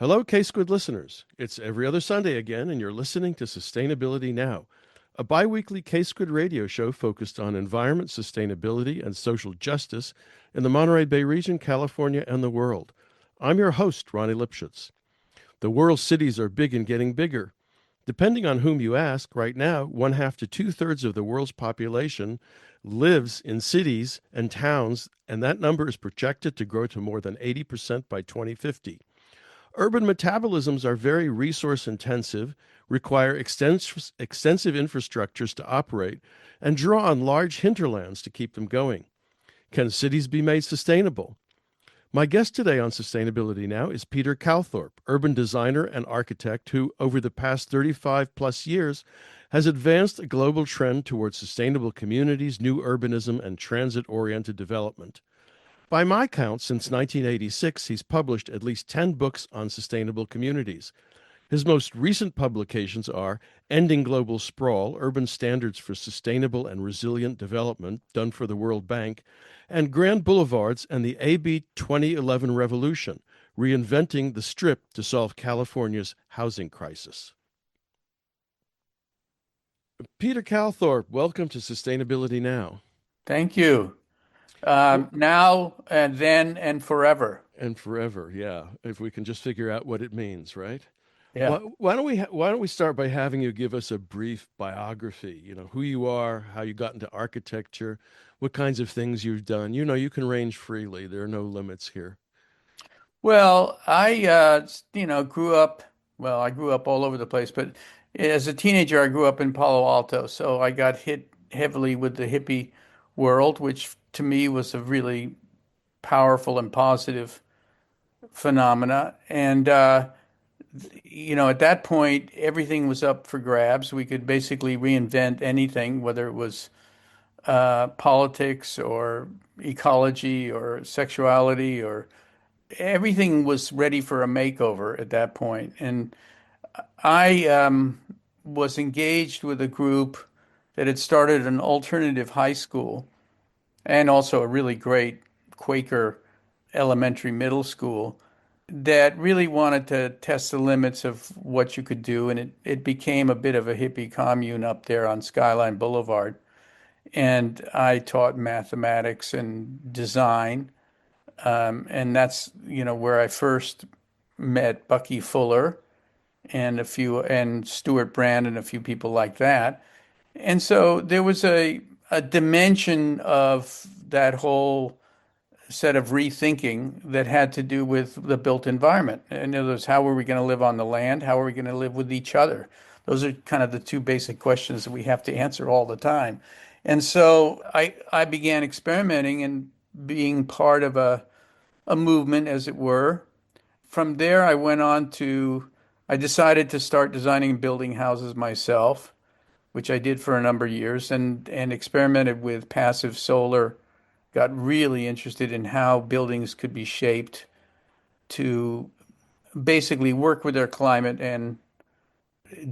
Hello, K-Squid listeners. It's every other Sunday again, and you're listening to Sustainability Now, a bi-weekly K-Squid radio show focused on environment, sustainability, and social justice in the Monterey Bay region, California, and the world. I'm your host, Ronnie Lipschutz. The world's cities are big and getting bigger. Depending on whom you ask, right now, one half to two-thirds of the world's population lives in cities and towns, and that number is projected to grow to more than 80% by 2050. Urban metabolisms are very resource intensive, require extensive infrastructures to operate, and draw on large hinterlands to keep them going. Can cities be made sustainable? My guest today on Sustainability Now is Peter Calthorpe, urban designer and architect who, over the past 35 plus years, has advanced a global trend towards sustainable communities, new urbanism, and transit-oriented development. By my count, since 1986, he's published at least 10 books on sustainable communities. His most recent publications are Ending Global Sprawl, Urban Standards for Sustainable and Resilient Development, done for the World Bank, and Grand Boulevards and the AB 2011 Revolution, Reinventing the Strip to Solve California's Housing Crisis. Peter Calthorpe, welcome to Sustainability Now. Thank you. Now and then and forever. And forever, yeah. If we can just figure out what it means, right? Yeah. Why don't we start by having you give us a brief biography? You know, who you are, how you got into architecture, what kinds of things you've done. You know, you can range freely. There are no limits here. Well, grew up, I grew up all over the place, but as a teenager, I grew up in Palo Alto. So I got hit heavily with the hippie world, which to me was a really powerful and positive phenomena. And at that point, everything was up for grabs. We could basically reinvent anything, whether it was politics or ecology or sexuality or everything was ready for a makeover at that point. And I was engaged with a group that had started an alternative high school and also a really great Quaker elementary middle school that really wanted to test the limits of what you could do. And it became a bit of a hippie commune up there on Skyline Boulevard. And I taught mathematics and design. And that's, where I first met Bucky Fuller and Stuart Brand and a few people like that. And so there was a dimension of that whole set of rethinking that had to do with the built environment. In other words, how are we going to live on the land? How are we going to live with each other? Those are kind of the two basic questions that we have to answer all the time. And so I began experimenting and being part of a movement, as it were. From there, I decided to start designing and building houses myself, which I did for a number of years, and experimented with passive solar, got really interested in how buildings could be shaped to basically work with their climate and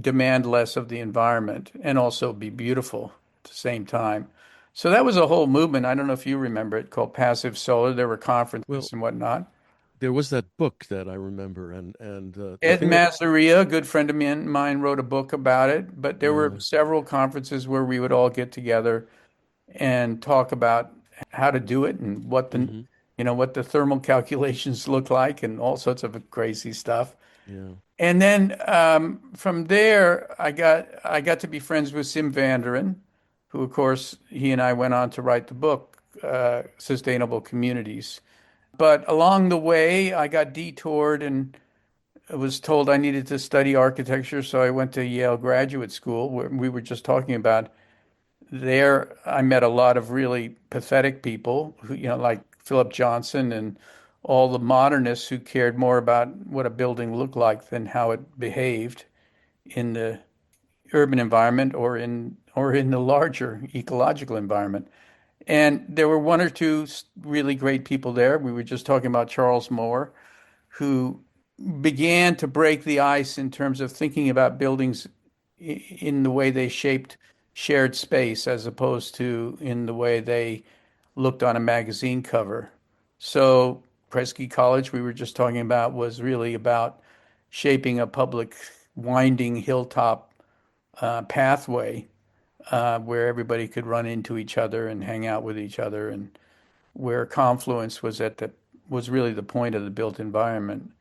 demand less of the environment and also be beautiful at the same time. So that was a whole movement. I don't know if you remember it, called passive solar. There were Well, conferences and whatnot. there was that book that I remember, and the Ed thing that Mazzaria, a good friend of mine, wrote a book about it. But there were yeah. several conferences where we would all get together and talk about how to do it and Hmm. what the thermal calculations look like and all sorts of crazy stuff. Yeah. And then from there, I got to be friends with Sim Vanderen, who, of course, he and I went on to write the book, Sustainable Communities. But along the way, I got detoured and I was told I needed to study architecture, so I went to Yale Graduate School, where we were just talking about. There, I met a lot of really pathetic people who, like Philip Johnson and all the modernists who cared more about what a building looked like than how it behaved in the urban environment or in the larger ecological environment. And there were one or two really great people there. We were just talking about Charles Moore, who began to break the ice in terms of thinking about buildings in the way they shaped shared space as opposed to in the way they looked on a magazine cover. So Kresge College, we were just talking about, was really about shaping a public winding hilltop pathway where everybody could run into each other and hang out with each other, and where confluence was really the point of the built environment.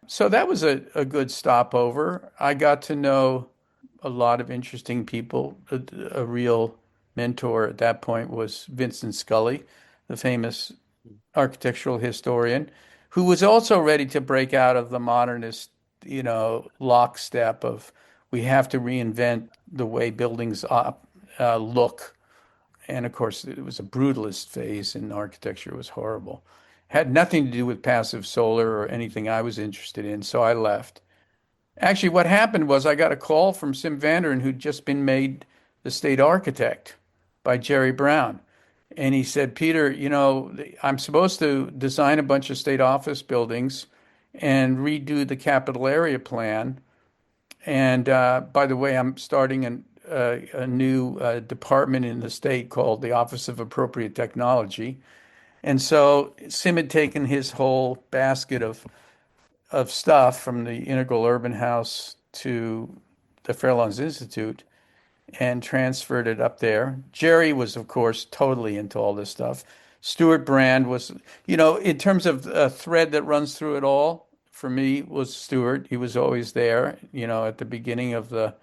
So that was a good stopover. I got to know a lot of interesting people. A real mentor at that point was Vincent Scully, the famous architectural historian, who was also ready to break out of the modernist, lockstep of we have to reinvent the way buildings look. And of course, it was a brutalist phase in architecture. It was horrible. Had nothing to do with passive solar or anything I was interested in, so I left. Actually, what happened was I got a call from Sim Vanderen, who'd just been made the state architect by Jerry Brown. And he said, Peter, I'm supposed to design a bunch of state office buildings and redo the capital area plan. And by the way, I'm starting a new department in the state called the Office of Appropriate Technology. And so Sim had taken his whole basket of stuff from the Integral Urban House to the Fairlawns Institute and transferred it up there. Jerry was, of course, totally into all this stuff. Stuart Brand was, in terms of a thread that runs through it all, for me was Stuart. He was always there, at the beginning of the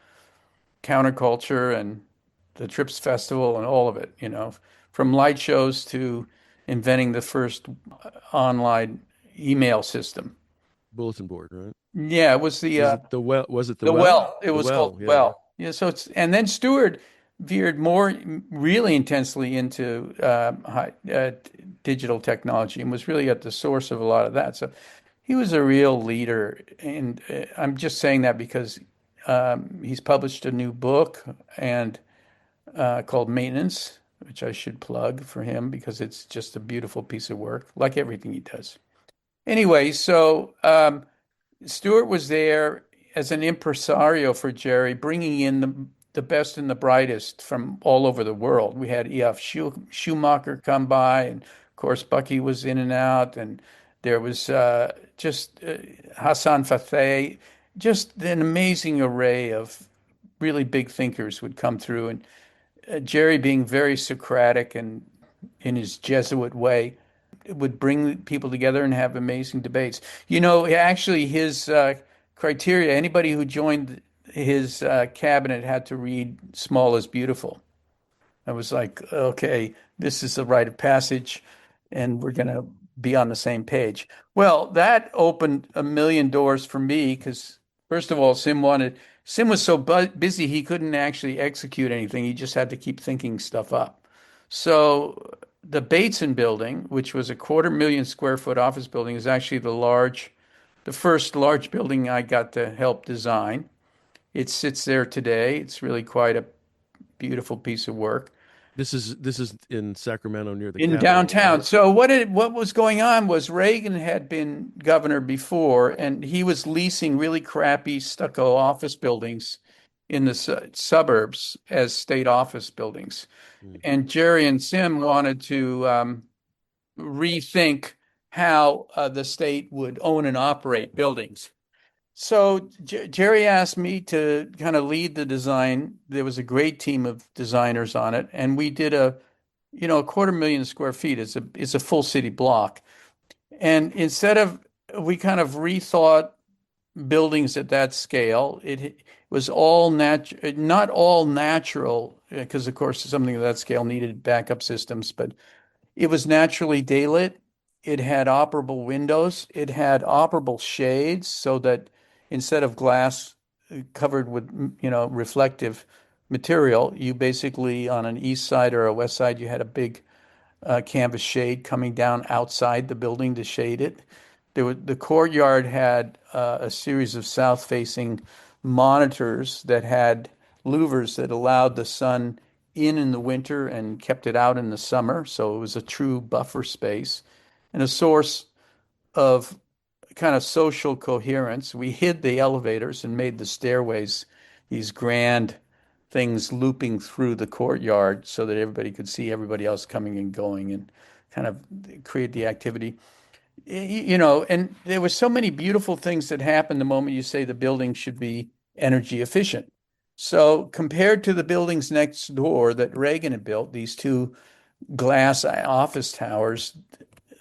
counterculture and the Trips Festival and all of it, from light shows to inventing the first online email system. Bulletin board, right? Yeah, it was Was it the well? Was it the the well? well. It The was called well, yeah, yeah. Well. Yeah, so and then Stewart veered more really intensely into digital technology and was really at the source of a lot of that. So he was a real leader, and I'm just saying that because he's published a new book and called Maintenance, which I should plug for him because it's just a beautiful piece of work, like everything he does. Anyway, so Stewart was there as an impresario for Jerry, bringing in the best and the brightest from all over the world. We had E.F. Schumacher come by, and of course Bucky was in and out, and there was just Hassan Fateh, just an amazing array of really big thinkers would come through, and Jerry being very Socratic and in his Jesuit way would bring people together and have amazing debates. Actually, his criteria, anybody who joined his cabinet had to read Small is Beautiful. I was like, okay, this is a rite of passage, and we're going to be on the same page. Well, that opened a million doors for me because, first of all, Sim was so busy he couldn't actually execute anything. He just had to keep thinking stuff up. So the Bateson building, which was a 250,000 square foot office building, is actually the first large building I got to help design. It sits there today. It's really quite a beautiful piece of work This is in Sacramento near the in Capitol, downtown. right? So what was going on was Reagan had been governor before, and he was leasing really crappy stucco office buildings in the suburbs as state office buildings. Mm. And Jerry and Sim wanted to rethink how the state would own and operate buildings. So Jerry asked me to kind of lead the design. There was a great team of designers on it, and we did a 250,000 square feet is a full city block. And instead of we kind of rethought buildings at that scale. It was not all natural, because of course something of that scale needed backup systems, but it was naturally daylit. It had operable windows. It had operable shades so that instead of glass covered with, reflective material, you basically on an east side or a west side, you had a big canvas shade coming down outside the building to shade it. The courtyard had a series of south-facing monitors that had louvers that allowed the sun in the winter and kept it out in the summer. So it was a true buffer space and a source of kind of social coherence. We hid the elevators and made the stairways these grand things looping through the courtyard so that everybody could see everybody else coming and going and kind of create the activity. And there were so many beautiful things that happen the moment you say the building should be energy efficient. So compared to the buildings next door that Reagan had built, these two glass office towers,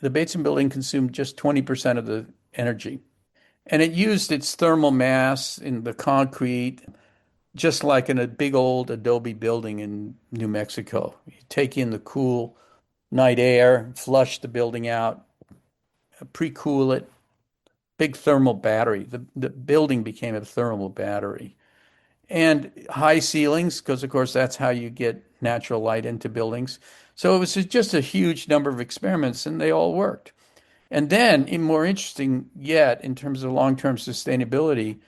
the Bateson building consumed just 20% of the energy. And it used its thermal mass in the concrete, just like in a big old adobe building in New Mexico. You take in the cool night air, flush the building out, pre-cool it, big thermal battery. The building became a thermal battery. And high ceilings, because of course that's how you get natural light into buildings. So it was just a huge number of experiments, and they all worked. And then, in more interesting yet, in terms of long-term sustainability,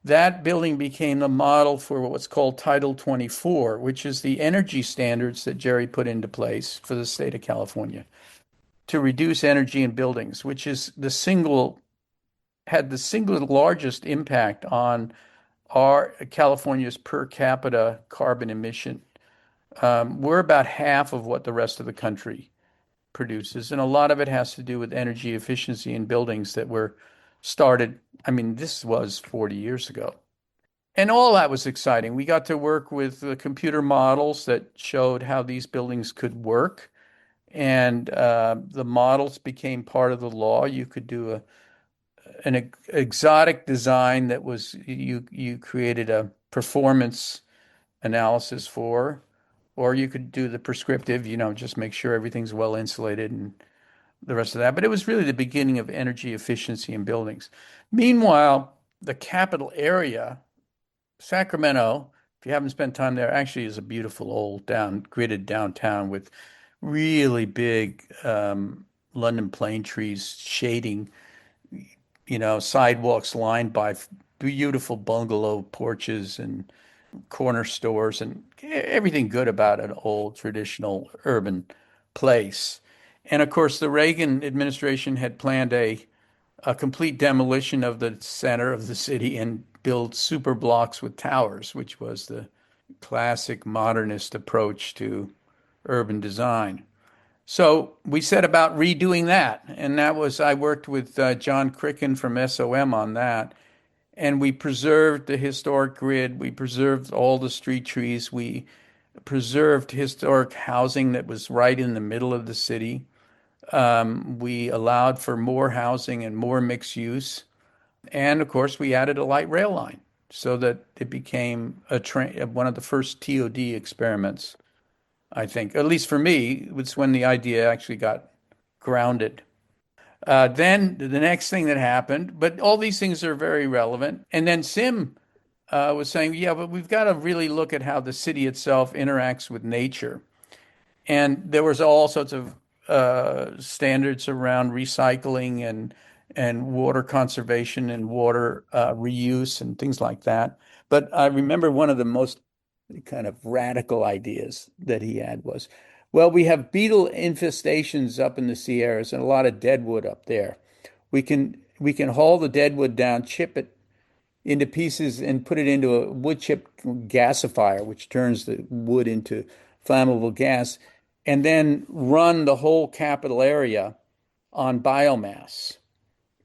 that building became the model for what's called Title 24, which is the energy standards that Jerry put into place for the state of California to reduce energy in buildings, which is had the single largest impact on our California's per capita carbon emission. We're about half of what the rest of the country produces, and a lot of it has to do with energy efficiency in buildings that were started. I mean, this was 40 years ago. And all that was exciting. We got to work with the computer models that showed how these buildings could work. And the models became part of the law. You could do an exotic design that was you created a performance analysis for, or you could do the prescriptive, just make sure everything's well insulated and the rest of that. But it was really the beginning of energy efficiency in buildings. Meanwhile, the capital area, Sacramento, if you haven't spent time there, actually is a beautiful old gridded downtown with really big London plane trees shading, sidewalks lined by beautiful bungalow porches and corner stores and everything good about an old traditional urban place. And of course, the Reagan administration had planned a complete demolition of the center of the city and build super blocks with towers, which was the classic modernist approach to urban design. So we set about redoing that. And I worked with John Cricken from SOM on that. And we preserved the historic grid. We preserved all the street trees. We preserved historic housing that was right in the middle of the city. We allowed for more housing and more mixed use. And of course, we added a light rail line so that it became one of the first TOD experiments, I think. At least for me, was when the idea actually got grounded. Then the next thing that happened, but all these things are very relevant. And then Sim was saying, yeah, but we've got to really look at how the city itself interacts with nature. And there was all sorts of standards around recycling and water conservation and water reuse and things like that. But I remember one of the most kind of radical ideas that he had was, well, we have beetle infestations up in the Sierras and a lot of deadwood up there. We can haul the deadwood down, chip it into pieces, and put it into a wood chip gasifier, which turns the wood into flammable gas, and then run the whole capital area on biomass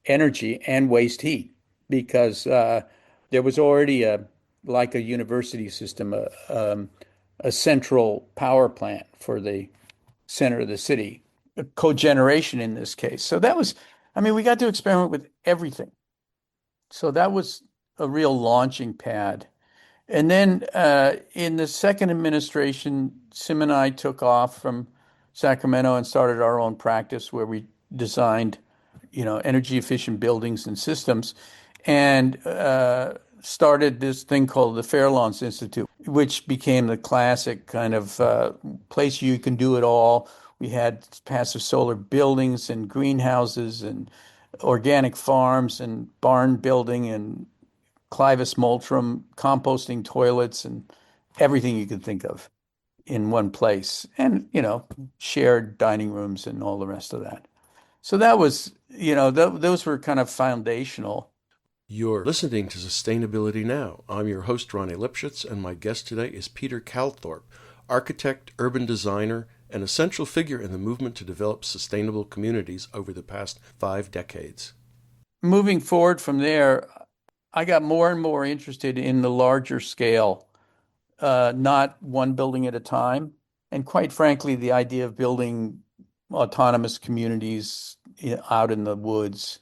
energy and waste heat because there was already like a university system, a central power plant for the center of the city, a cogeneration in this case. So I mean, we got to experiment with everything. So that was a real launching pad. And then in the second administration, Sim and I took off from Sacramento and started our own practice where we designed, energy efficient buildings and systems, and started this thing called the Fairlawns Institute, which became the classic kind of place you can do it all. We had passive solar buildings and greenhouses and organic farms and barn building and Clivus Multrum, composting toilets, and everything you could think of in one place. And, shared dining rooms and all the rest of that. So that was, those were kind of foundational. You're listening to Sustainability Now. I'm your host, Ronnie Lipschutz, and my guest today is Peter Calthorpe, architect, urban designer, and a central figure in the movement to develop sustainable communities over the past 5 decades. Moving forward from there, I got more and more interested in the larger scale, not one building at a time. And quite frankly, the idea of building autonomous communities out in the woods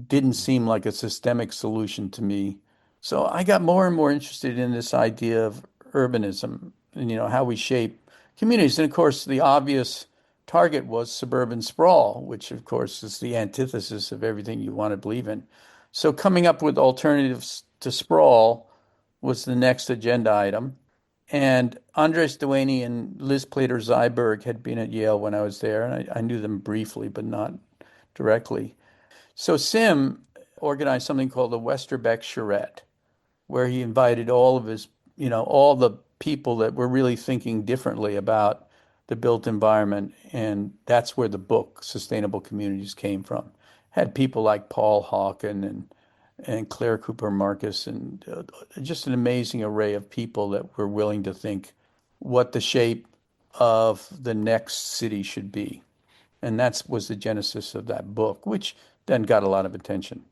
didn't seem like a systemic solution to me. So I got more and more interested in this idea of urbanism and how we shape communities. And of course, the obvious target was suburban sprawl, which of course is the antithesis of everything you want to believe in. So coming up with alternatives to sprawl was the next agenda item. And Andres Duaney and Liz Plater-Zyberg had been at Yale when I was there, and I knew them briefly, but not directly. So Sim organized something called the Westerbeck Charrette, where he invited all of his, all the people that were really thinking differently about the built environment. And that's where the book Sustainable Communities came from. Had people like Paul Hawken and Claire Cooper Marcus and just an amazing array of people that were willing to think what the shape of the next city should be. And that was the genesis of that book, which then got a lot of attention.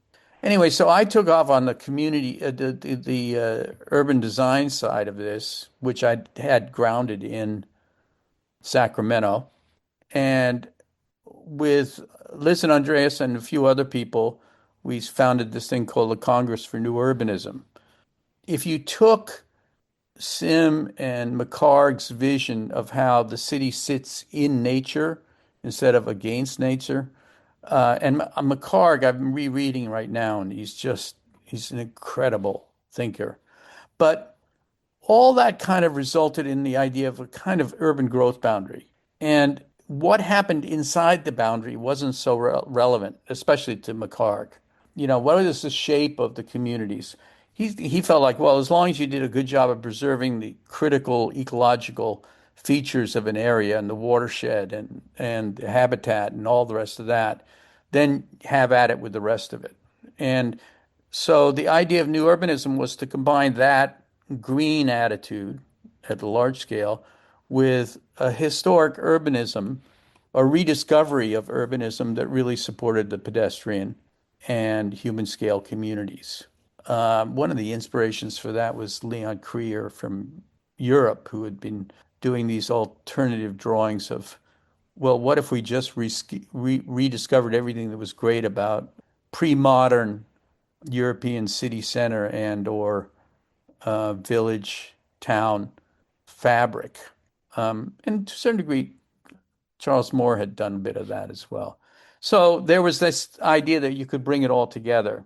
Anyway, so I took off on the community, the urban design side of this, which I had grounded in Sacramento. And with Liz and Andreas and a few other people, we founded this thing called the Congress for New Urbanism. If you took Sim and McHarg's vision of how the city sits in nature instead of against nature, and McHarg, I'm rereading right now, and he's an incredible thinker. But all that kind of resulted in the idea of a kind of urban growth boundary. And what happened inside the boundary wasn't so relevant, especially to McHarg. What is the shape of the communities? He felt like, well, as long as you did a good job of preserving the critical ecological features of an area and the watershed and the habitat and all the rest of that, then have at it with the rest of it. And so the idea of new urbanism was to combine that green attitude at the large scale with a historic urbanism, a rediscovery of urbanism that really supported the pedestrian and human scale communities. One of the inspirations for that was Leon Krier from Europe, who had been doing these alternative drawings of, well, what if we just rediscovered everything that was great about pre-modern European city center and or village town fabric. And to a certain degree, Charles Moore had done a bit of that as well. So there was this idea that you could bring it all together.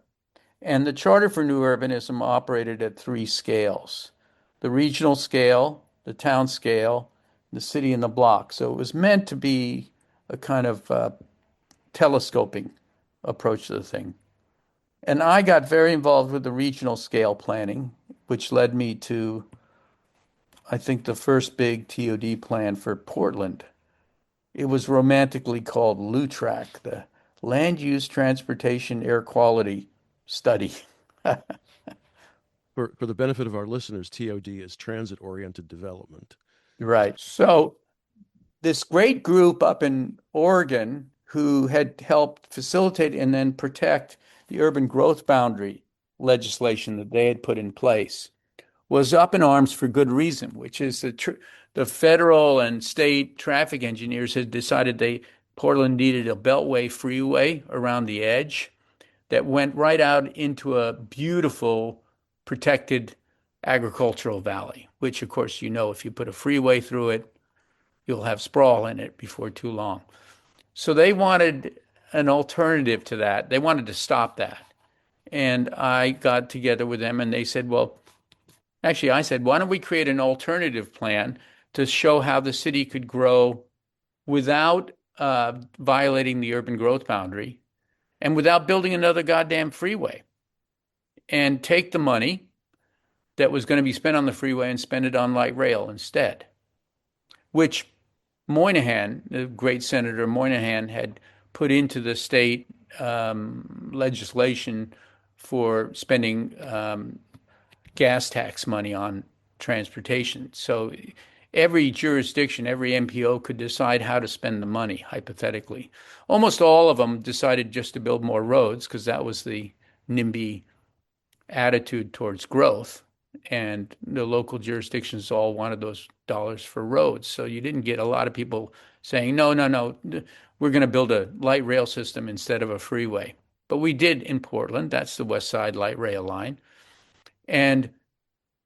And the Charter for New Urbanism operated at three scales: the regional scale, the town scale, the city and the block. So it was meant to be a kind of telescoping approach to the thing. And I got very involved with the regional scale planning, which led me to, I think, the first big TOD plan for Portland. It was romantically called LUTRAC, the Land Use Transportation Air Quality Study. For the benefit of our listeners, TOD is transit oriented development. Right. So this great group up in Oregon who had helped facilitate and then protect the urban growth boundary legislation that they had put in place was up in arms for good reason, which is the federal and state traffic engineers had decided Portland needed a beltway freeway around the edge that went right out into a beautiful protected agricultural valley, which of course, if you put a freeway through it, you'll have sprawl in it before too long. So they wanted an alternative to that. They wanted to stop that. And I got together with them and they said, well, actually, I said, why don't we create an alternative plan to show how the city could grow without violating the urban growth boundary and without building another goddamn freeway, and take the money that was going to be spent on the freeway and spend it on light rail instead, which Moynihan, the great Senator Moynihan, had put into the state legislation for spending gas tax money on transportation. So every jurisdiction, every MPO could decide how to spend the money, hypothetically. Almost all of them decided just to build more roads because that was the NIMBY attitude towards growth. And the local jurisdictions all wanted those dollars for roads. So you didn't get a lot of people saying, no, no, no, we're going to build a light rail system instead of a freeway. But we did in Portland. That's the West Side Light Rail Line. And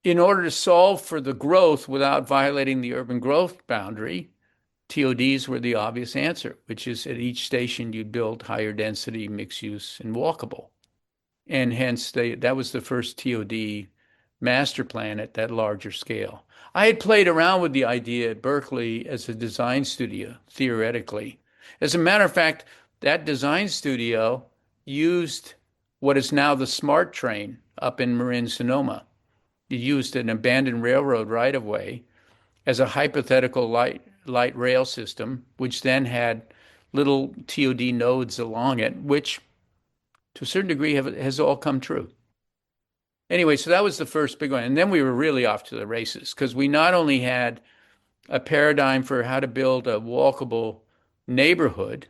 in order to solve for the growth without violating the urban growth boundary, TODs were the obvious answer, which is at each station you'd build higher density, mixed use, and walkable. And hence that was the first TOD master plan at that larger scale. I had played around with the idea at Berkeley as a design studio, theoretically. As a matter of fact, that design studio used what is now the SMART train up in Marin, Sonoma. It used an abandoned railroad right of way as a hypothetical light rail system, which then had little TOD nodes along it, which to a certain degree has all come true. Anyway, so that was the first big one. And then we were really off to the races because we not only had a paradigm for how to build a walkable neighborhood,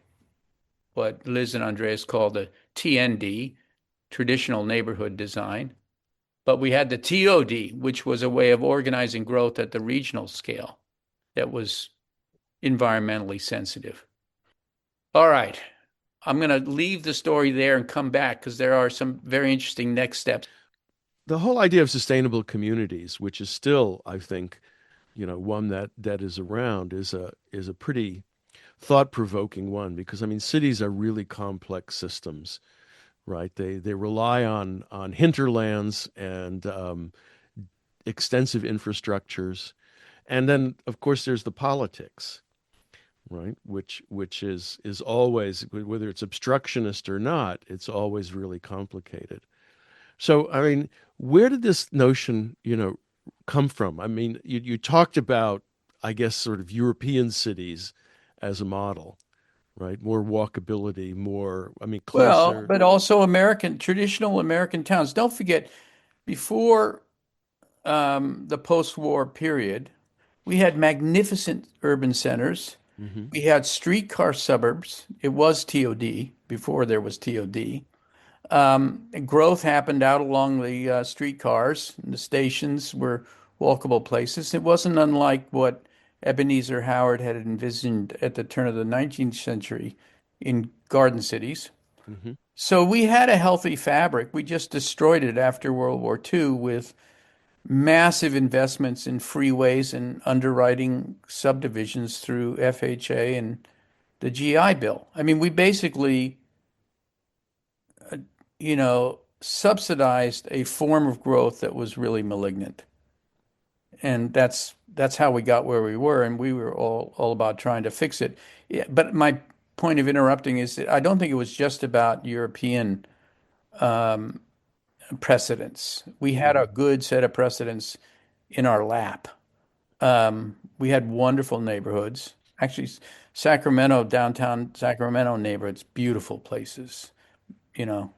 what Liz and Andreas called the TND, traditional neighborhood design, but we had the TOD, which was a way of organizing growth at the regional scale that was environmentally sensitive. All right. I'm going to leave the story there and come back because there are some very interesting next steps. The whole idea of sustainable communities, which is still, I think, one that is around, is a pretty thought-provoking one because I mean cities are really complex systems, right? They rely on hinterlands and extensive infrastructures, and then of course there's the politics, right? Which is always, whether it's obstructionist or not, it's always really complicated. So I mean, where did this notion, come from? I mean, you talked about, I guess, sort of European cities as a model, right? More walkability, more, I mean, Well, closer. but also traditional American towns. Don't forget, before the post-war period, we had magnificent urban centers. Hmm. We had streetcar suburbs. It was TOD before there was TOD. Growth happened out along the streetcars. The stations were walkable places. It wasn't unlike what Ebenezer Howard had envisioned at the turn of the 19th century in garden cities. Hmm. So we had a healthy fabric. We just destroyed it after World War II with massive investments in freeways and underwriting subdivisions through FHA and the GI Bill. I mean, we basically, subsidized a form of growth that was really malignant. And that's how we got where we were, and we were all about trying to fix it. Yeah, but my point of interrupting is that I don't think it was just about European um, precedents. We had Hmm. a good set of precedents in our lap. We had wonderful neighborhoods. Actually, Sacramento, downtown Sacramento neighborhoods, beautiful places,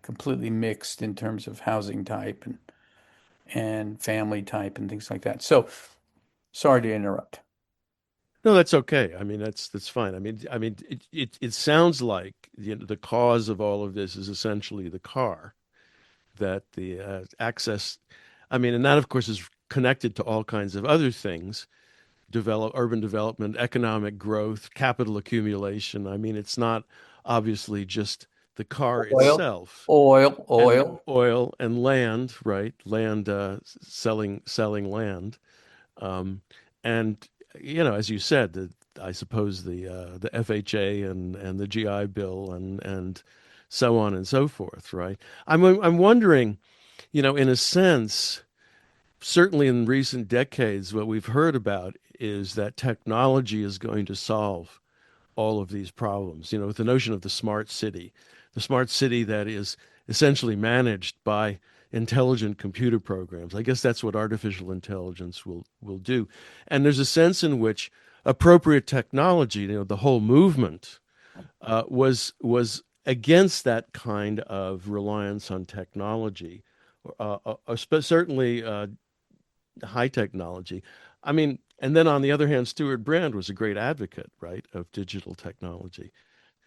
completely mixed in terms of housing type and family type and things like that. So sorry to interrupt. No, that's okay. I mean, that's fine. I mean, it sounds like the cause of all of this is essentially the car, that the access. I mean, and that of course is connected to all kinds of other things: urban development, economic growth, capital accumulation. I mean, it's not obviously just the car Oil, itself, and oil. oil and land, right? Land, selling land, um, and as you said, I suppose the FHA and the GI Bill and so on and so forth, right? I'm wondering, in a sense, certainly in recent decades, what we've heard about is that technology is going to solve all of these problems. With the notion of the smart city that is essentially managed by intelligent computer programs. I guess that's what artificial intelligence will do. And there's a sense in which appropriate technology, the whole movement, was against that kind of reliance on technology, certainly high technology. I mean, and then on the other hand, Stuart Brand was a great advocate, right, of digital technology.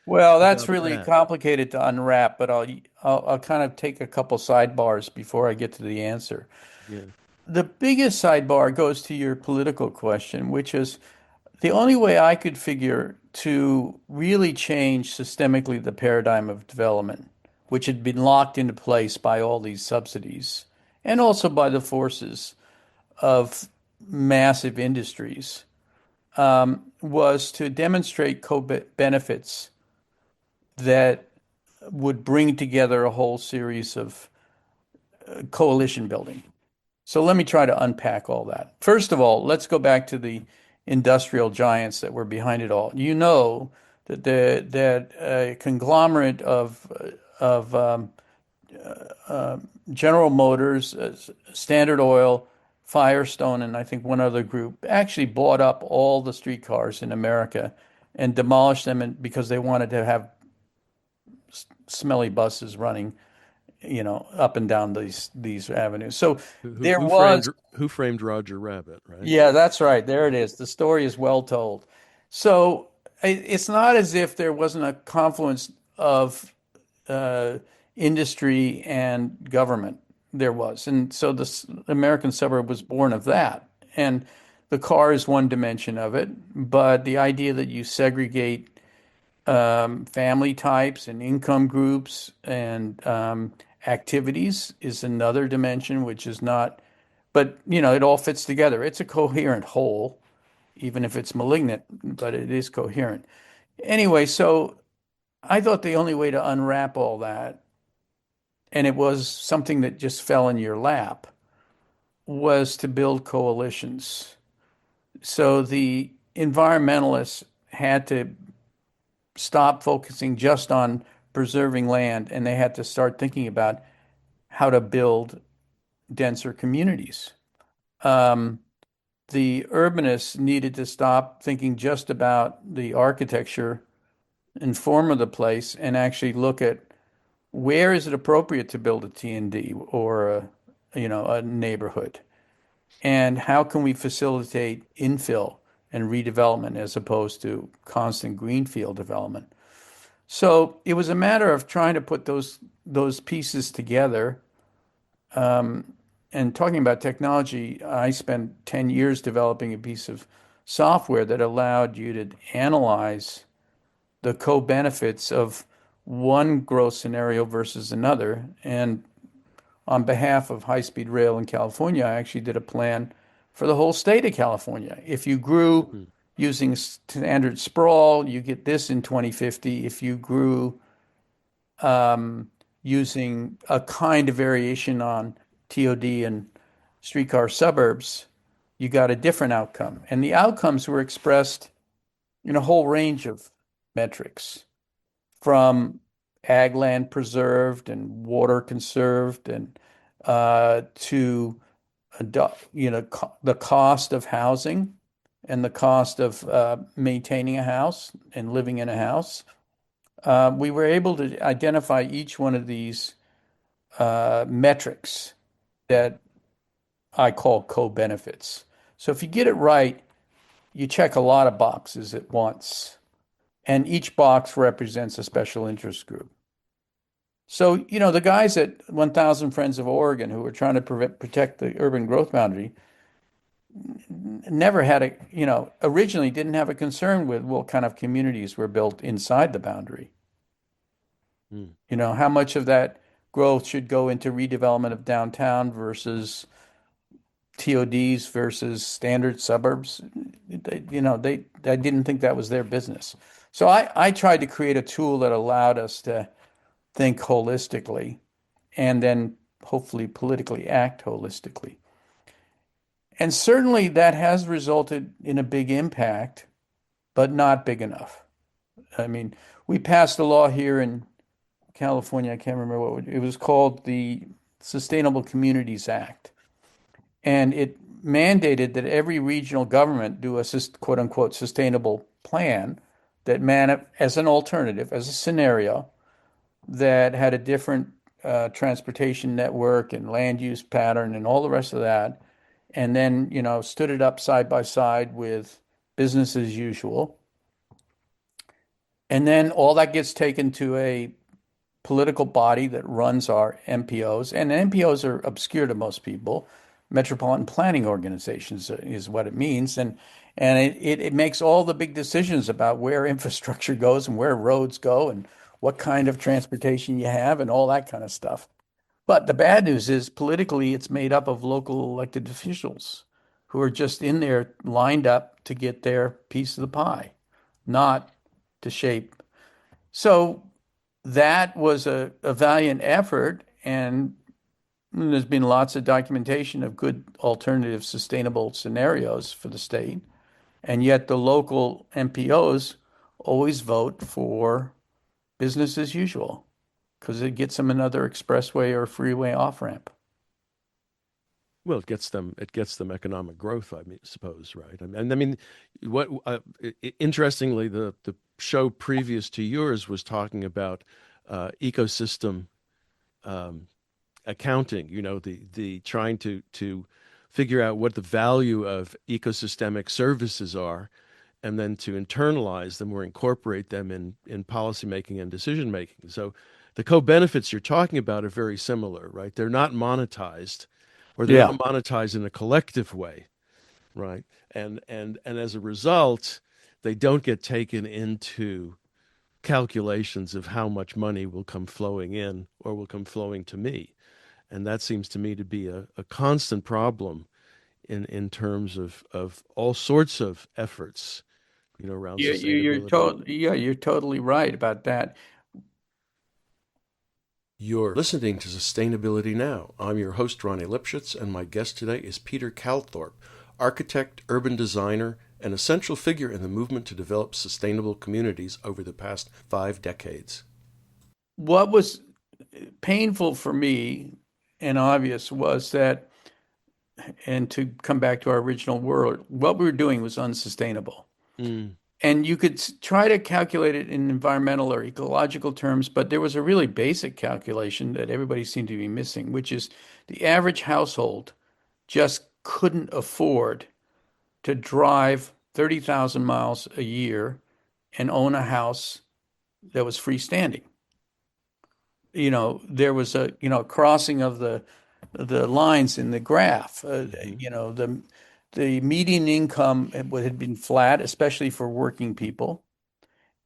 Well, How that's about really that? complicated to unwrap, but I'll kind of take a couple sidebars before I get to the answer. Yeah. The biggest sidebar goes to your political question, which is the only way I could figure to really change systemically the paradigm of development, which had been locked into place by all these subsidies and also by the forces of massive industries, was to demonstrate co-benefits that would bring together a whole series of coalition building. So let me try to unpack all that. First of all, let's go back to the industrial giants that were behind it all. You know that that a conglomerate of General Motors, Standard Oil, Firestone, and I think one other group actually bought up all the streetcars in America and demolished them because they wanted to have smelly buses running, up and down these avenues. So there was, Who framed Roger Rabbit, right? yeah, that's right. There it is. The story is well told. So it's not as if there wasn't a confluence of uh, industry and government. There was, and so the American suburb was born of that. And the car is one dimension of it, but the idea that you segregate family types and income groups and activities is another dimension, which is not, but it all fits together. It's a coherent whole, even if it's malignant, but it is coherent. Anyway, so I thought the only way to unwrap all that, and it was something that just fell in your lap, was to build coalitions. So the environmentalists had to stop focusing just on preserving land and they had to start thinking about how to build denser communities. Um, the urbanists needed to stop thinking just about the architecture and form of the place and actually look at where is it appropriate to build a T&D or a neighborhood, and how can we facilitate infill and redevelopment as opposed to constant greenfield development. So it was a matter of trying to put those pieces together. Um, and talking about technology, I spent 10 years developing a piece of software that allowed you to analyze the co-benefits of one growth scenario versus another. And on behalf of high-speed rail in California, I actually did a plan for the whole state of California. If you grew Hmm. using standard sprawl, you get this in 2050. If you grew um, using a kind of variation on TOD and streetcar suburbs, you got a different outcome. And the outcomes were expressed in a whole range of metrics, from ag land preserved and water conserved and to the cost of housing and the cost of maintaining a house and living in a house. We were able to identify each one of these metrics that I call co-benefits. So if you get it right, you check a lot of boxes at once, and each box represents a special interest group. So, the guys at 1000 Friends of Oregon who were trying to protect the urban growth boundary never had originally didn't have a concern with what kind of communities were built inside the boundary. Hmm. How much of that growth should go into redevelopment of downtown versus TODs versus standard suburbs. I didn't think that was their business. So I tried to create a tool that allowed us to think holistically and then hopefully politically act holistically. And certainly that has resulted in a big impact, but not big enough. I mean, we passed a law here in California. I can't remember it was called, the Sustainable Communities Act. And it mandated that every regional government do a quote unquote sustainable plan that as an alternative, as a scenario that had a different transportation network and land use pattern and all the rest of that. and then, stood it up side by side with business as usual. And then all that gets taken to a political body that runs our MPOs. And MPOs are obscure to most people. Metropolitan Planning Organizations is what it means. And it makes all the big decisions about where infrastructure goes and where roads go and what kind of transportation you have and all that kind of stuff. But the bad news is politically, it's made up of local elected officials who are just in there lined up to get their piece of the pie, not to shape. So that was a valiant effort, and there's been lots of documentation of good alternative sustainable scenarios for the state. And yet the local MPOs always vote for business as usual because it gets them another expressway or freeway off ramp. Well, it gets them economic growth, I mean, suppose, right? And I mean, what interestingly, the show previous to yours was talking about ecosystem um, accounting. The trying to figure out what the value of ecosystemic services are, and then to internalize them or incorporate them in policy making and decision making. So the co-benefits you're talking about are very similar, right? They're not monetized, or they're Yeah. not monetized in a collective way, right? And as a result, they don't get taken into calculations of how much money will come flowing in or will come flowing to me. And that seems to me to be a constant problem in terms of all sorts of efforts, around sustainability. You're totally right about that. You're listening to Sustainability Now. I'm your host, Ronnie Lipschutz, and my guest today is Peter Calthorpe, architect, urban designer, an essential figure in the movement to develop sustainable communities over the past 5 decades. What was painful for me and obvious was that, and to come back to our original world, what we were doing was unsustainable. Mm, And you could try to calculate it in environmental or ecological terms, but there was a really basic calculation that everybody seemed to be missing, which is the average household just couldn't afford to drive 30,000 miles a year and own a house that was freestanding. There was a, crossing of the lines in the graph. mhm, The median income had been flat, especially for working people.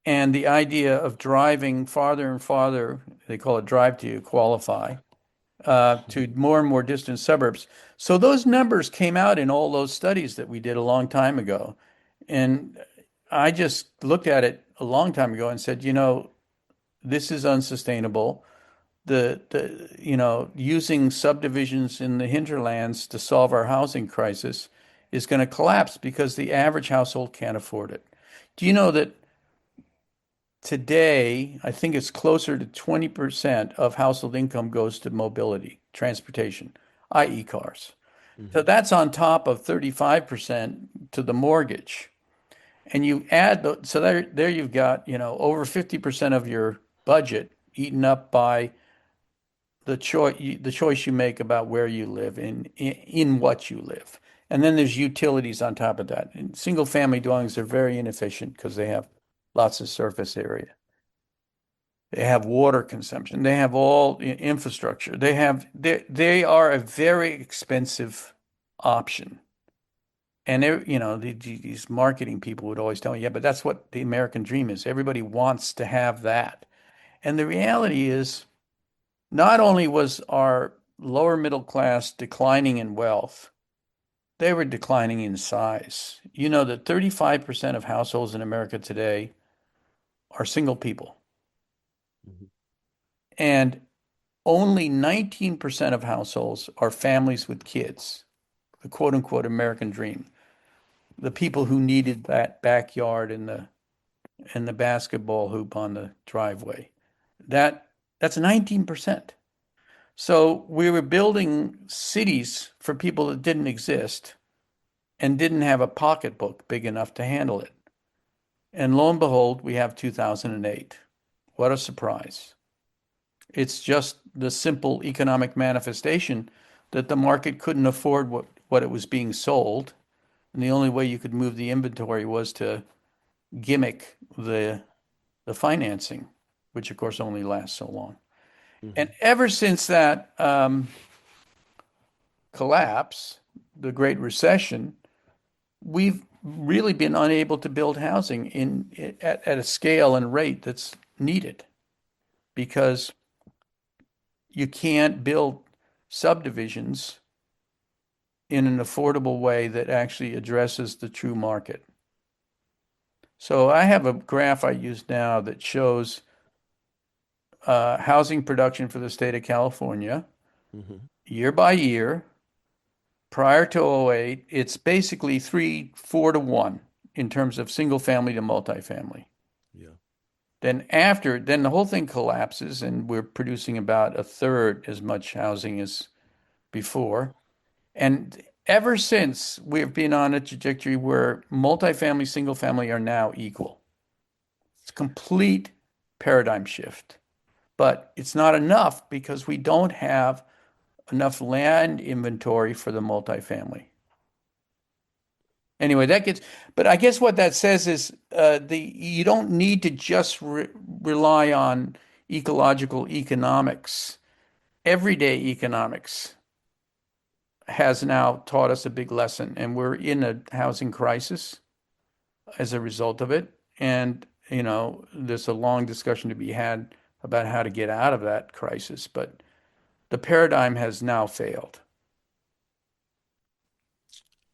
And the idea of driving farther and farther, they call it drive to qualify, to more and more distant suburbs. So those numbers came out in all those studies that we did a long time ago. And I just looked at it a long time ago and said, this is unsustainable. Using subdivisions in the hinterlands to solve our housing crisis is going to collapse because the average household can't afford it. Do you know that today, I think it's closer to 20% of household income goes to mobility, transportation, i.e. cars. So mhm. that's on top of 35% to the mortgage. And you add so there you've got, over 50% of your budget eaten up by the choice you make about where you live in what you live. And then there's utilities on top of that. And single family dwellings are very inefficient because they have lots of surface area. They have water consumption. They have all infrastructure. They are a very expensive option. And these marketing people would always tell me, yeah, but that's what the American dream is. Everybody wants to have that. And the reality is, not only was our lower middle class declining in wealth, they were declining in size. You know that 35% of households in America today are single people, Mhm. and only 19% of households are families with kids, the quote unquote American dream, the people who needed that backyard and the basketball hoop on the driveway. That's 19%. So we were building cities for people that didn't exist and didn't have a pocketbook big enough to handle it. And lo and behold, we have 2008. What a surprise. It's just the simple economic manifestation that the market couldn't afford what what it was being sold. And the only way you could move the inventory was to gimmick the financing, which of course only lasts so long. And Hmm. ever since that collapse, the Great Recession, we've really been unable to build housing at a scale and rate that's needed because you can't build subdivisions in an affordable way that actually addresses the true market. So I have a graph I use now that shows housing production for the state of California Hmm. year by year. Prior to '08, it's basically 4 to 1 in terms of single family to multifamily. Yeah. Then the whole thing collapses and we're producing about a third as much housing as before. And ever since, we've been on a trajectory where multifamily, single family are now equal. It's a complete paradigm shift. But it's not enough because we don't have enough land inventory for the multifamily. Anyway, but I guess what that says is you don't need to just rely on ecological economics. Everyday economics has now taught us a big lesson, and we're in a housing crisis as a result of it. And, there's a long discussion to be had about how to get out of that crisis, but the paradigm has now failed.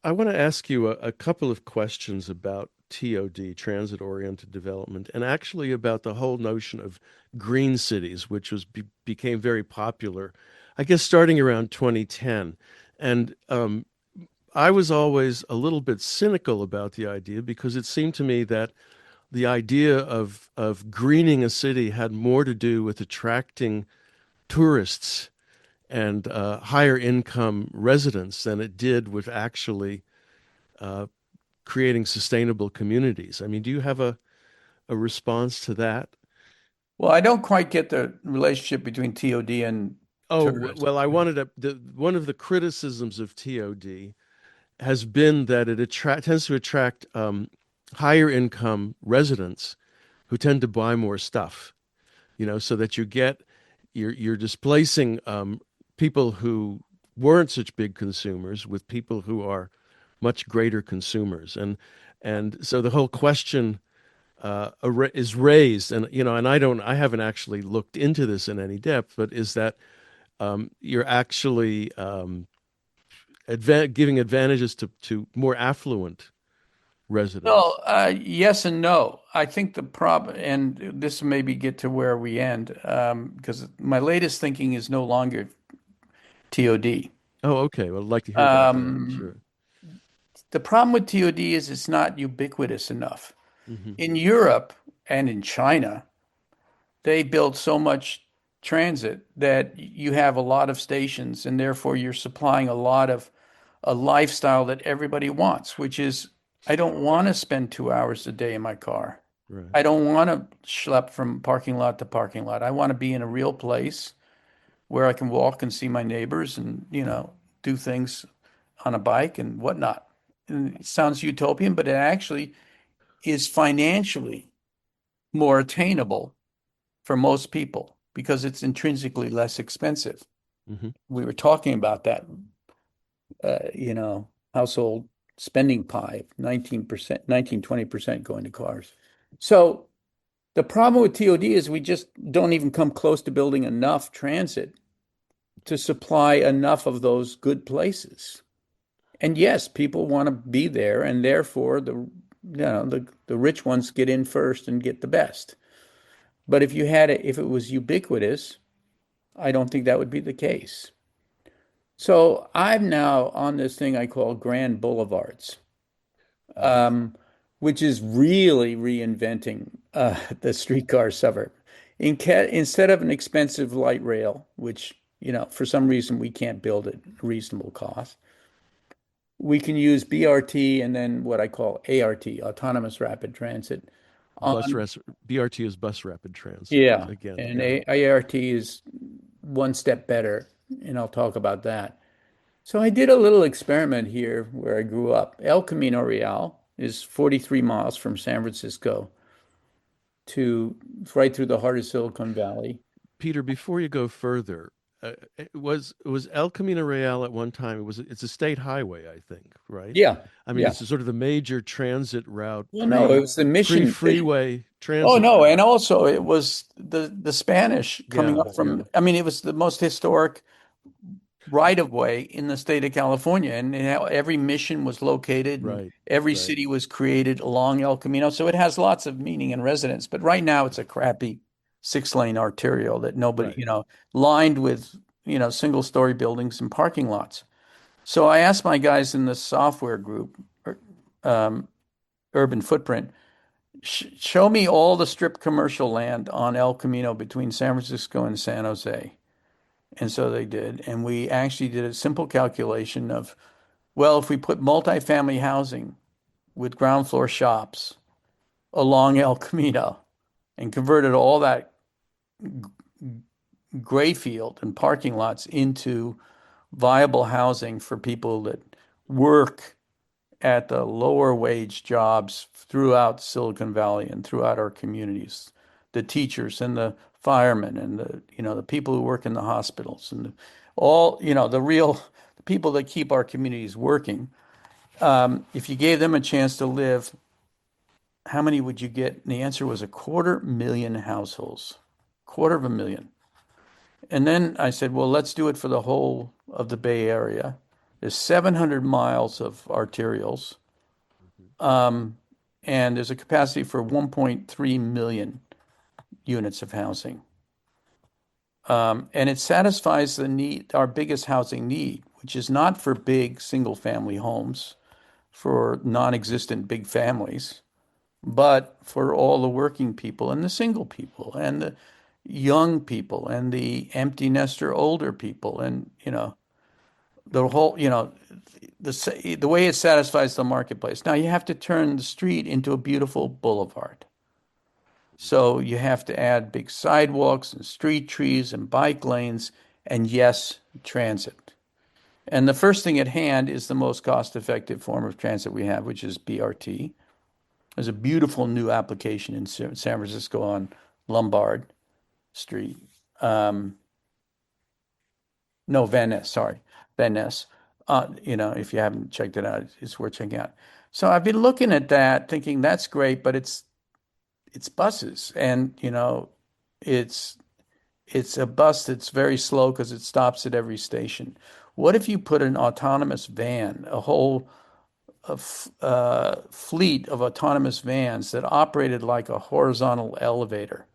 I want to ask you a couple of questions about TOD, transit oriented development, and actually about the whole notion of green cities, which became very popular, I guess, starting around 2010. And I was always a little bit cynical about the idea because it seemed to me that the idea of greening a city had more to do with attracting tourists and higher income residents than it did with actually uh, creating sustainable communities. I mean, do you have a response to that? Well, I don't quite get the relationship between TOD and Oh, tourism. well, I wanted one of the criticisms of TOD has been that it tends to attract higher income residents who tend to buy more stuff, so that you're displacing people who weren't such big consumers with people who are much greater consumers, and so the whole question is raised, and I haven't actually looked into this in any depth, but is that you're actually giving advantages to more affluent residents. Well, yes and no. I think the problem, and this maybe get to where we end, because my latest thinking is no longer TOD. Oh, okay. Well, I'd like to hear about that. Um, Sure. the problem with TOD is it's not ubiquitous enough. Hmm. In Europe and in China, they built so much transit that you have a lot of stations, and therefore you're supplying a lot of a lifestyle that everybody wants, which is I don't want to spend 2 hours a day in my car. Right. I don't want to schlep from parking lot to parking lot. I want to be in a real place where I can walk and see my neighbors and, do things on a bike and whatnot. And it sounds utopian, but it actually is financially more attainable for most people because it's intrinsically less expensive. Hmm. We were talking about that, household spending pie, 19%, 19-20% going to cars. So the problem with TOD is we just don't even come close to building enough transit to supply enough of those good places. And yes, people want to be there, and therefore the rich ones get in first and get the best. But if it was ubiquitous, I don't think that would be the case. So I'm now on this thing I call Grand Boulevards, Hmm. um, which is really reinventing the streetcar suburb. Instead of an expensive light rail, which, for some reason we can't build at reasonable cost, we can use BRT and then what I call ART, autonomous rapid transit. Bus On, res BRT is bus rapid transit. yeah, Again, and yeah. ART is one step better, and I'll talk about that. So I did a little experiment here where I grew up. El Camino Real is 43 miles from San Francisco to right through the heart of Silicon Valley. Peter, before you go further, was El Camino Real at one time? It's a state highway, I think, right? Yeah, I mean, yeah. it's a sort of the major transit route, Well, no, it was the pre mission. freeway Oh transit no, and route. also it was the Spanish coming Yeah, up yeah, from. I mean, it was the most historic right of way in the state of California, and every mission was located, and right, every right, city was created along El Camino. So it has lots of meaning and resonance. But right now, it's a crappy 6-lane arterial that nobody, right. lined with single-story buildings and parking lots. So I asked my guys in the software group, um, Urban Footprint, show me all the strip commercial land on El Camino between San Francisco and San Jose. And so they did. And we actually did a simple calculation of, well, if we put multifamily housing with ground floor shops along El Camino and converted all that gray field and parking lots into viable housing for people that work at the lower wage jobs throughout Silicon Valley and throughout our communities, the teachers and the firemen and the people who work in the hospitals and all, the real people that keep our communities working. If you gave them a chance to live, how many would you get? And the answer was 250,000 households, 250,000. And then I said, well, let's do it for the whole of the Bay Area. There's 700 miles of arterials. Mhm. Um, and there's a capacity for 1.3 million units of housing. And it satisfies the need, our biggest housing need, which is not for big single family homes, for non-existent big families, but for all the working people and the single people and the young people and the empty nester older people and the whole the way it satisfies the marketplace. Now you have to turn the street into a beautiful boulevard. So you have to add big sidewalks and street trees and bike lanes and yes, transit. And the first thing at hand is the most cost-effective form of transit we have, which is BRT. There's a beautiful new application in San Francisco on Lombard Street. Um, no, Van Ness, sorry, Van Ness. If you haven't checked it out, it's worth checking out. So I've been looking at that, thinking that's great, but it's buses, and it's it's a bus that's very slow because it stops at every station. What if you put an autonomous van, a whole fleet of autonomous vans that operated like a horizontal elevator,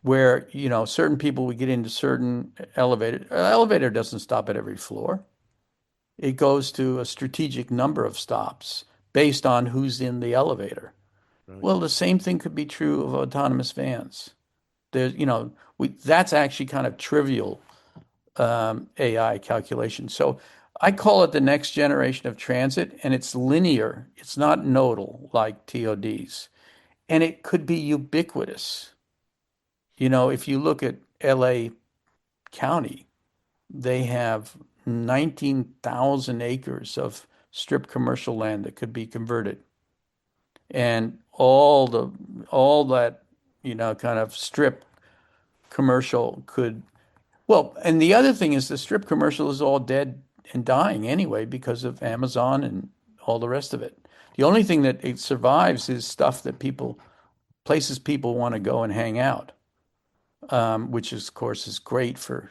where certain people would get into certain elevator. An elevator doesn't stop at every floor. It goes to a strategic number of stops based on who's in the elevator. Right. Well, the same thing could be true of autonomous vans. There's, that's actually kind of trivial AI calculation. So I call it the next generation of transit, and it's linear. It's not nodal like TODs, and it could be ubiquitous. If you look at LA County, they have 19,000 acres of strip commercial land that could be converted. And all that, kind of strip commercial could, well, and the other thing is the strip commercial is all dead and dying anyway because of Amazon and all the rest of it. The only thing that it survives is stuff that places people want to go and hang out, which is, of course, is great for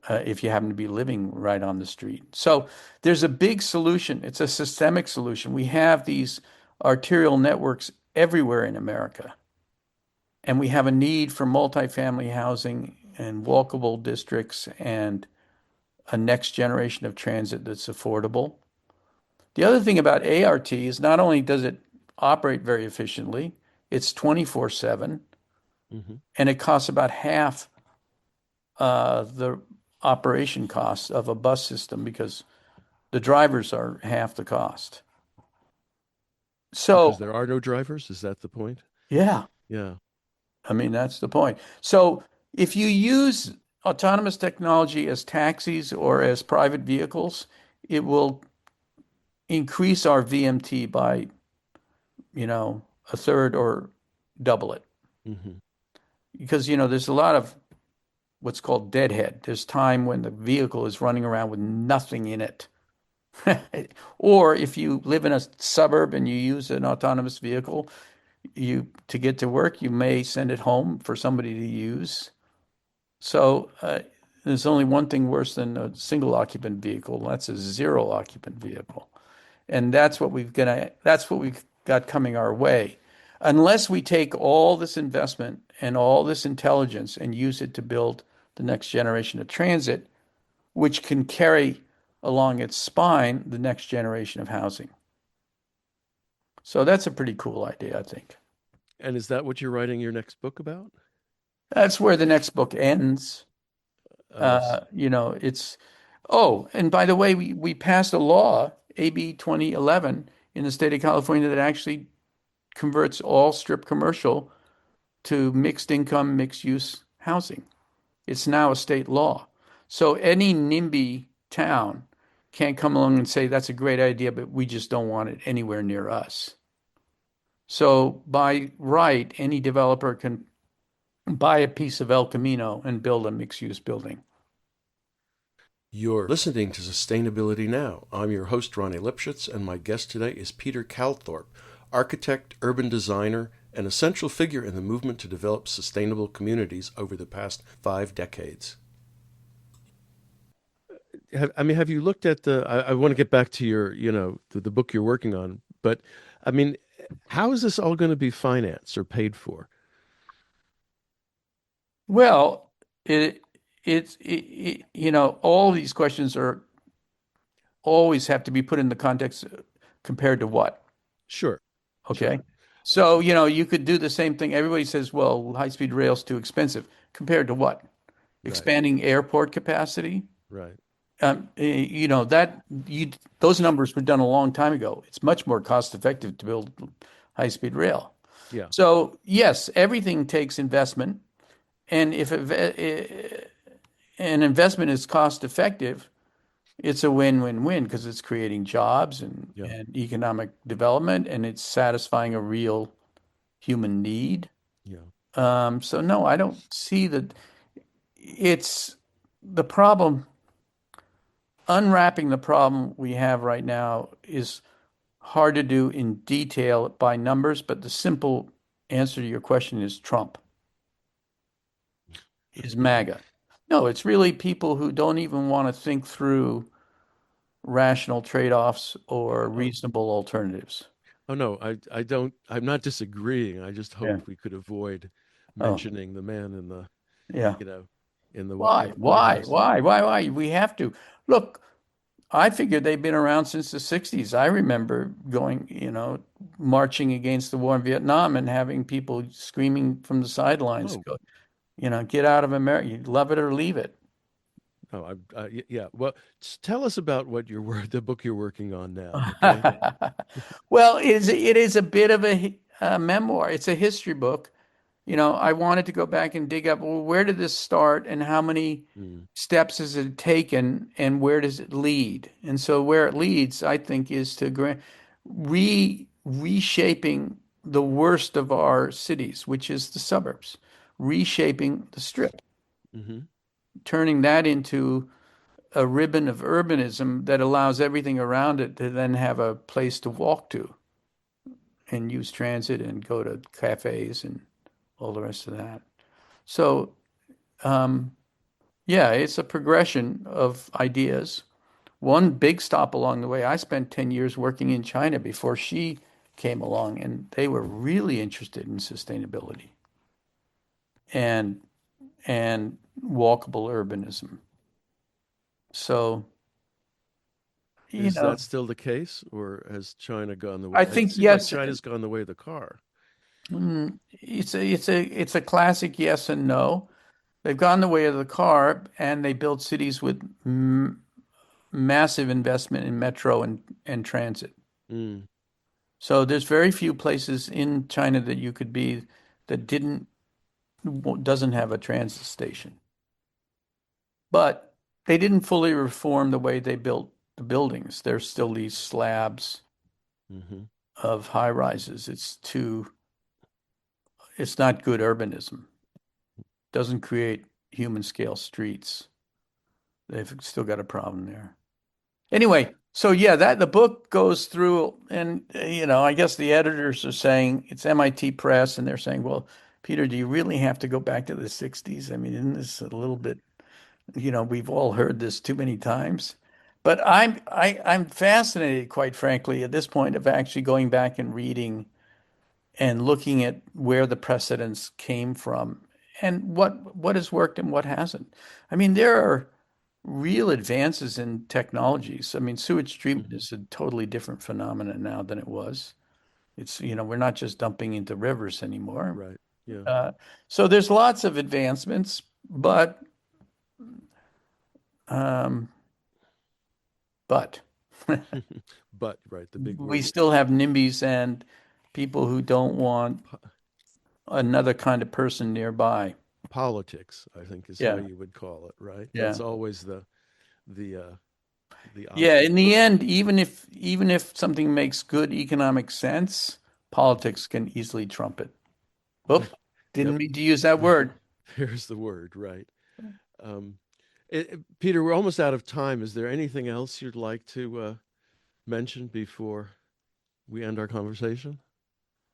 if you happen to be living right on the street. So there's a big solution. It's a systemic solution. We have these arterial networks everywhere in America, and we have a need for multifamily housing and walkable districts and a next generation of transit that's affordable. The other thing about ART is not only does it operate very efficiently, it's 24/7, Hmm. and it costs about half the operation costs of a bus system because the drivers are half the cost. Because So, there are no drivers. Is that the point? yeah, Yeah. I mean, that's the point. So, if you use autonomous technology as taxis or as private vehicles, it will increase our VMT by, a third or double it. Hmm. Because, there's a lot of what's called deadhead. There's time when the vehicle is running around with nothing in it. Or if you live in a suburb and you use an autonomous vehicle, you to get to work, you may send it home for somebody to use. So there's only one thing worse than a single occupant vehicle. That's a zero occupant vehicle. And that's what we've got coming our way. Unless we take all this investment and all this intelligence and use it to build the next generation of transit, which can carry along its spine the next generation of housing. So that's a pretty cool idea, I think. And is that what you're writing your next book about? That's where the next book ends. Uh, It's, oh, and by the way, we passed a law, AB 2011, in the state of California that actually converts all strip commercial to mixed income, mixed use housing. It's now a state law. So any NIMBY town can't come along and say that's a great idea, but we just don't want it anywhere near us. So by right, any developer can buy a piece of El Camino and build a mixed use building. you're listening to Sustainability Now. I'm your host, Ronnie Lipschutz, and my guest today is Peter Calthorpe, architect, urban designer, and a central figure in the movement to develop sustainable communities over the past 5 decades. Have you looked at I want to get back to your, the book you're working on, but I mean, how is this all going to be financed or paid for? Well, it all these questions are always have to be put in the context compared to what? Sure, Okay. sure. So, you could do the same thing. Everybody says, well, high-speed rail's too expensive. Compared to what? Right, Expanding airport capacity? right. That those numbers were done a long time ago. It's much more cost effective to build high-speed rail. Yeah. So, yes, everything takes investment. And if an investment is cost effective, it's a win-win-win because it's creating jobs Yeah. and economic development and it's satisfying a real human need. Yeah. So no, I don't see that it's the problem. Unwrapping the problem we have right now is hard to do in detail by numbers, but the simple answer to your question is Trump, is MAGA. No, it's really people who don't even want to think through rational trade-offs or Oh, reasonable alternatives. oh no, I don't, I'm not disagreeing. I just Yeah. hoped we could avoid Oh, mentioning the man in the, yeah. you know, in the Why? White Why? House. Why? Why? Why? We have to. Look, I figured they've been around since the 60s. I remember going, marching against the war in Vietnam and having people screaming from the sidelines, Oh, go, get out of America. You love it or leave it. oh, yeah. Well, tell us about what the book you're working on now. Okay. Well, it is a bit of a memoir. It's a history book. I wanted to go back and dig up, well, where did this start and how many Mm, steps has it taken and where does it lead? And so where it leads, I think, is to reshaping the worst of our cities, which is the suburbs, reshaping the strip, hmm. turning that into a ribbon of urbanism that allows everything around it to then have a place to walk to and use transit and go to cafes and all the rest of that. So, um, yeah, it's a progression of ideas. One big stop along the way, I spent 10 years working in China before she came along, and they were really interested in sustainability and and walkable urbanism. So, you Is know, that still the case, or has China gone the way? I It think seems like yes, China's gone the way of the car. it's a classic yes and no. They've gone the way of the car, and they built cities with massive investment in metro and transit. Mm, So there's very few places in China that you could be that doesn't have a transit station. But they didn't fully reform the way they built the buildings. There's still these slabs Hmm. of high rises. It's not good urbanism. Doesn't create human scale streets. They've still got a problem there. Anyway, so yeah, that the book goes through, and I guess the editors are saying it's MIT Press, and they're saying, well, Peter, do you really have to go back to the 60s? I mean, isn't this a little bit, we've all heard this too many times. But I'm fascinated, quite frankly, at this point of actually going back and reading and looking at where the precedents came from and what has worked and what hasn't. I mean, there are real advances in technologies. I mean, sewage treatment Hmm. is a totally different phenomenon now than it was. It's, we're not just dumping into rivers anymore. Right. Yeah. Uh, so there's lots of advancements, but um, but But, right, the big we word. still have NIMBYs and people who don't want another kind of person nearby. Politics, I think, is how Yeah, you would call it, right? That's yeah. always the uh the Yeah, in obstacle. the end, even if something makes good economic sense, politics can easily trump it. Oop, didn't Yep. mean to use that word. There's the word, right? Um, Peter, we're almost out of time. Is there anything else you'd like to mention before we end our conversation?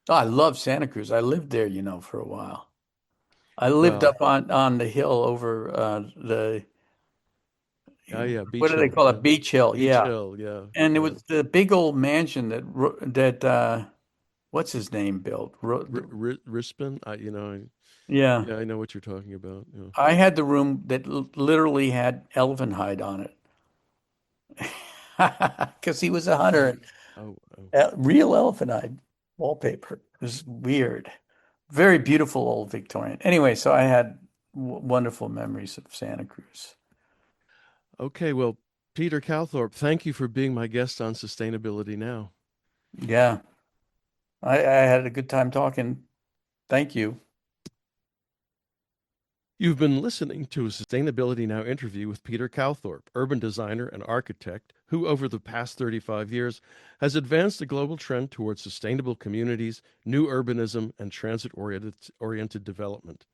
Oh, I love Santa Cruz. I lived there, for a while. I lived Well, up on the hill over the oh yeah, what Beach do they Hill, call yeah, it? Beach Hill. Beach Yeah. Hill, yeah, And it yeah. was the big old mansion that what's his name built. Rispin, Yeah. yeah, I know what you're talking about. Yeah. I had the room that literally had elephant hide on it because he was a hunter. Oh, oh. Real elephant hide wallpaper. It was weird. Very beautiful old Victorian. Anyway, so I had wonderful memories of Santa Cruz. Okay, well, Peter Calthorpe, thank you for being my guest on Sustainability Now. Yeah, I had a good time talking. Thank you. You've been listening to a Sustainability Now interview with Peter Calthorpe, urban designer and architect, who over the past 35 years has advanced the global trend towards sustainable communities, new urbanism, and transit-oriented development.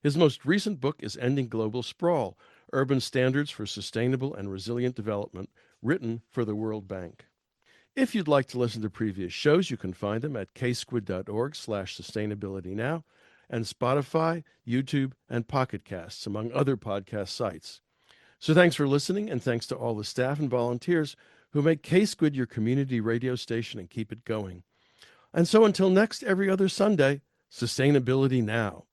His most recent book is Ending Global Sprawl: Urban Standards for Sustainable and Resilient Development, written for the World Bank. If you'd like to listen to previous shows, you can find them at ksquid.org/sustainabilitynow and Spotify, YouTube, and Pocket Casts, among other podcast sites. So thanks for listening, and thanks to all the staff and volunteers who make K-Squid your community radio station and keep it going. And so until next every other Sunday, Sustainability Now.